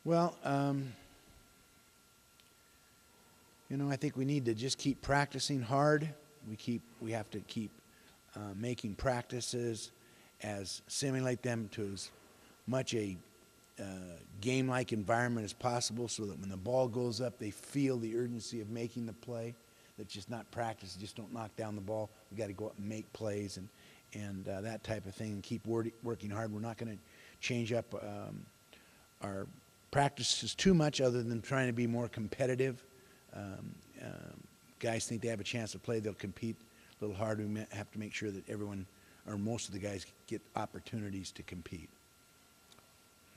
Well, I think we need to just keep practicing hard. We have to keep making practices simulate them to as much a game-like environment as possible, so that when the ball goes up, they feel the urgency of making the play. That's just not practice. Just don't knock down the ball. We got to go up and make plays and that type of thing, and keep working hard. We're not going to change up our practices too much, other than trying to be more competitive. Guys think they have a chance to play, they'll compete a little harder. We have to make sure that everyone, or most of the guys, get opportunities to compete.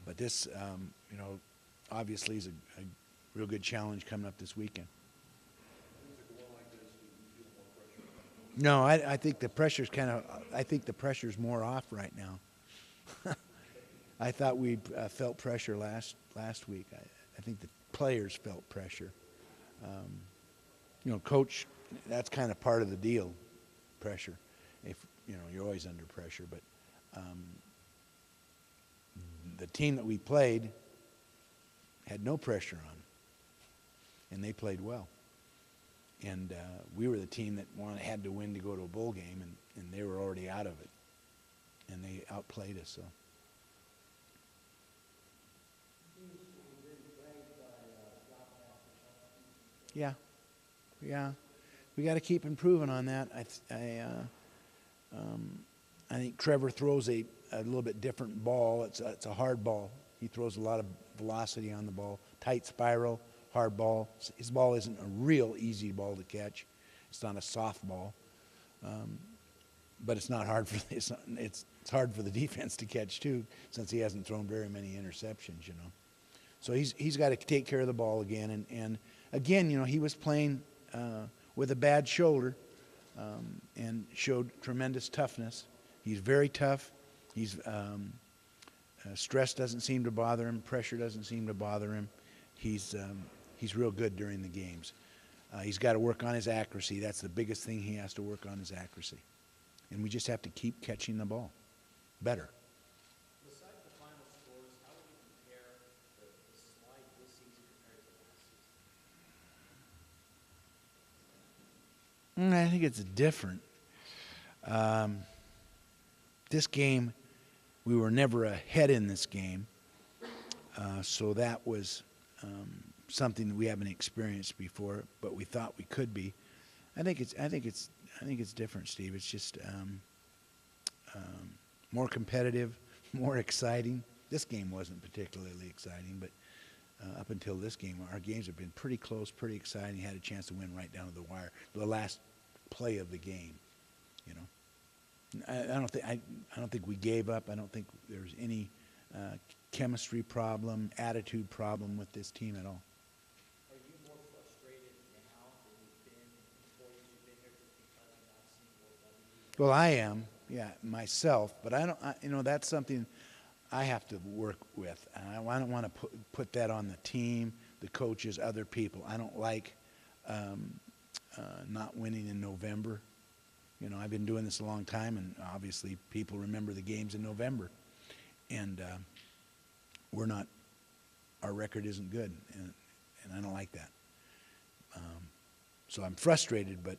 But this, obviously is a real good challenge coming up this weekend. No, I think the pressure's I think the pressure's more off right now. I thought we felt pressure last week. I think the players felt pressure. Coach, that's kind of part of the deal, pressure. If you're always under pressure, but the team that we played had no pressure on, and they played well. And we were the team that had to win to go to a bowl game, and they were already out of it, and they outplayed us. So. Yeah. We got to keep improving on that. I think Trevor throws a little bit different ball. It's a hard ball. He throws a lot of velocity on the ball. Tight spiral, hard ball. His ball isn't a real easy ball to catch. It's not a soft ball, but it's not hard for it's hard for the defense to catch too, since he hasn't thrown very many interceptions. So he's got to take care of the ball again, and again, he was playing with a bad shoulder, and showed tremendous toughness. He's very tough. Stress doesn't seem to bother him. Pressure doesn't seem to bother him. He's real good during the games. He's got to work on his accuracy. That's the biggest thing he has to work on, his accuracy. And we just have to keep catching the ball better. Besides the final scores, how would you compare the slide this season compared to last season? I think it's different. This game, we were never ahead in this game, so that was something that we haven't experienced before, but we thought we could be. I think it's different, Steve. It's just more competitive, more exciting. This game wasn't particularly exciting, but up until this game, our games have been pretty close, pretty exciting. Had a chance to win right down to the wire, the last play of the game. I don't think we gave up. I don't think there's any chemistry problem, attitude problem with this team at all. Are you more frustrated now than you've been in the 4 years you've been here, just because you're not seeing more W's? Well, I am, myself. But that's something I have to work with. And I don't want to put that on the team, the coaches, other people. I don't like not winning in November. I've been doing this a long time, and obviously people remember the games in November. And our record isn't good, and I don't like that. So I'm frustrated, but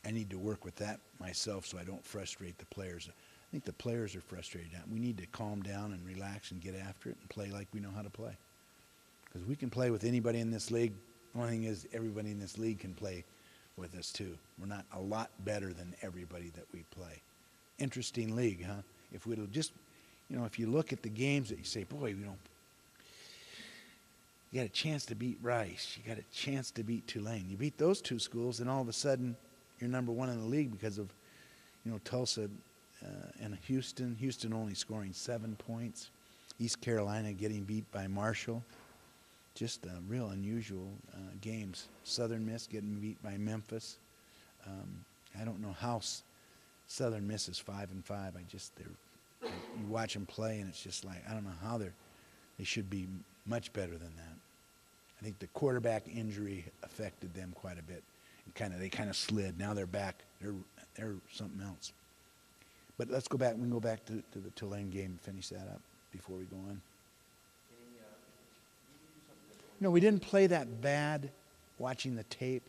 I need to work with that myself so I don't frustrate the players. I think the players are frustrated. We need to calm down and relax and get after it and play like we know how to play. Because we can play with anybody in this league. The only thing is everybody in this league can play with us too. We're not a lot better than everybody that we play. Interesting league, huh? If we'd just, if you look at the games that you say, boy, you got a chance to beat Rice. You got a chance to beat Tulane. You beat those two schools, and all of a sudden you're number one in the league because of, Tulsa and Houston. Houston only scoring 7 points. East Carolina getting beat by Marshall. Just real unusual games. Southern Miss getting beat by Memphis. I don't know how Southern Miss is 5-5. You watch them play, and it's just like, I don't know how they should be much better than that. I think the quarterback injury affected them quite a bit. They kind of slid. Now they're back. They're something else. But let's go back. We can go back to the Tulane game and finish that up before we go on. No, we didn't play that bad. Watching the tape,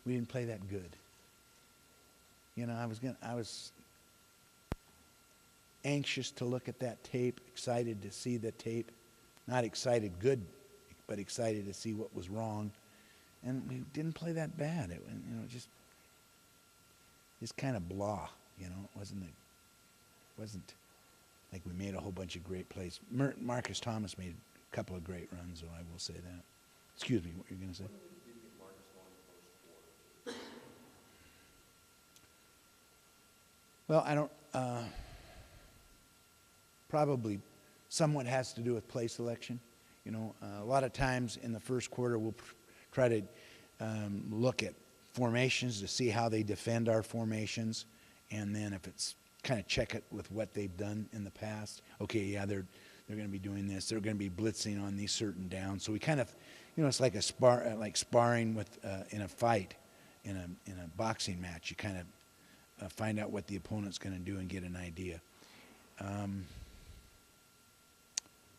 we didn't play that good. You know, I was anxious to look at that tape, excited to see the tape, not excited good, but excited to see what was wrong, and we didn't play that bad. It, you know, just kind of blah. You know, it wasn't like we made a whole bunch of great plays. Marcus Thomas made a couple of great runs, though, I will say that. Excuse me, what were you going to say? Well, I don't, probably somewhat has to do with play selection. You know, a lot of times in the first quarter we'll try to look at formations to see how they defend our formations, and then if it's kind of check it with what they've done in the past. Okay, yeah, they're going to be doing this. They're going to be blitzing on these certain downs. So we kind of, you know, it's like like sparring with in a fight, in a boxing match. You kind of find out what the opponent's going to do and get an idea.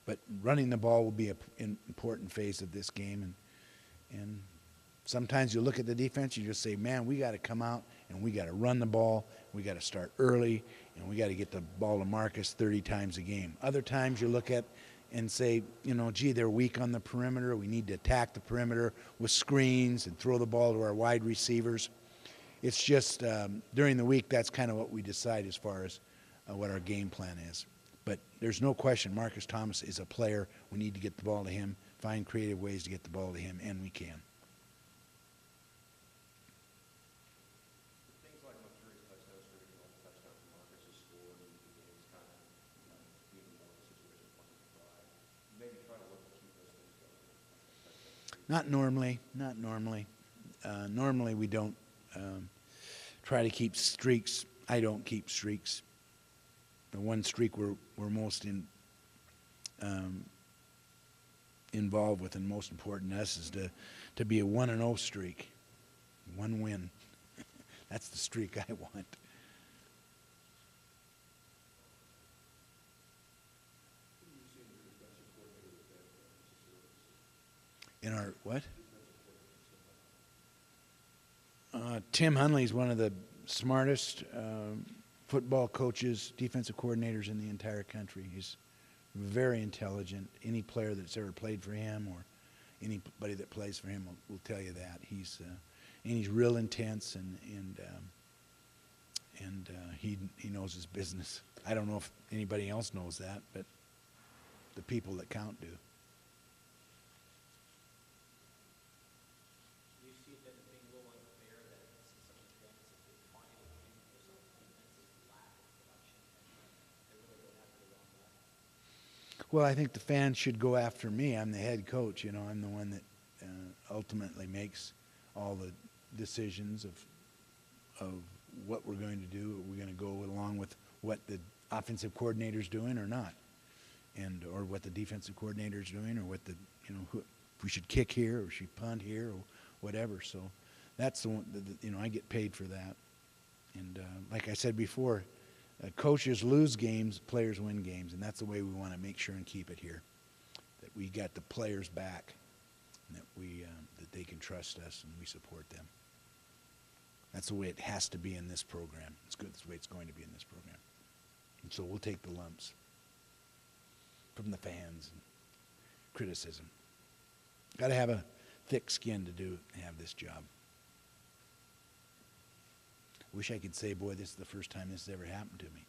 But running the ball will be an important phase of this game, and sometimes you look at the defense, you just say, man, we got to come out and we got to run the ball. We got to start early, and we got to get the ball to Marcus 30 times a game. Other times you look at and say, you know, gee, they're weak on the perimeter. We need to attack the perimeter with screens and throw the ball to our wide receivers. It's just during the week, that's kind of what we decide as far as what our game plan is. But there's no question Marcus Thomas is a player. We need to get the ball to him, find creative ways to get the ball to him, and we can. Things like Maturi's touchdown streak and all the touchdowns Marcus has scored, and the game's kind of, you know, being more of a situation point to drive. Maybe try to look to keep those things going. Not normally. Not normally. Normally we don't try to keep streaks. I don't keep streaks. The one streak we're most involved with and most important to us is to be a 1-0 streak. One win. That's the streak I want. In our what? Tim Hunley is one of the smartest football coaches, defensive coordinators in the entire country. He's very intelligent. Any player that's ever played for him or anybody that plays for him will tell you that. He's real intense and he knows his business. I don't know if anybody else knows that, but the people that count do. Do you see it then as being a little unfair that some defenses will find it for some defenses lack of production and they really don't have to go on that? Well, I think the fans should go after me. I'm the head coach. You know, I'm the one that ultimately makes all the decisions of what we're going to do. Are we going to go along with what the offensive coordinator's doing or not, or what the defensive coordinator's doing, or what the if we should kick here or should punt here or whatever. So that's the one. I get paid for that. And like I said before, coaches lose games, players win games, and that's the way we want to make sure and keep it here. That we got the players back, and that they can trust us and we support them. That's the way it has to be in this program. It's good. That's the way it's going to be in this program. And so we'll take the lumps from the fans and criticism. Got to have a thick skin to have this job. Wish I could say, boy, this is the first time this has ever happened to me.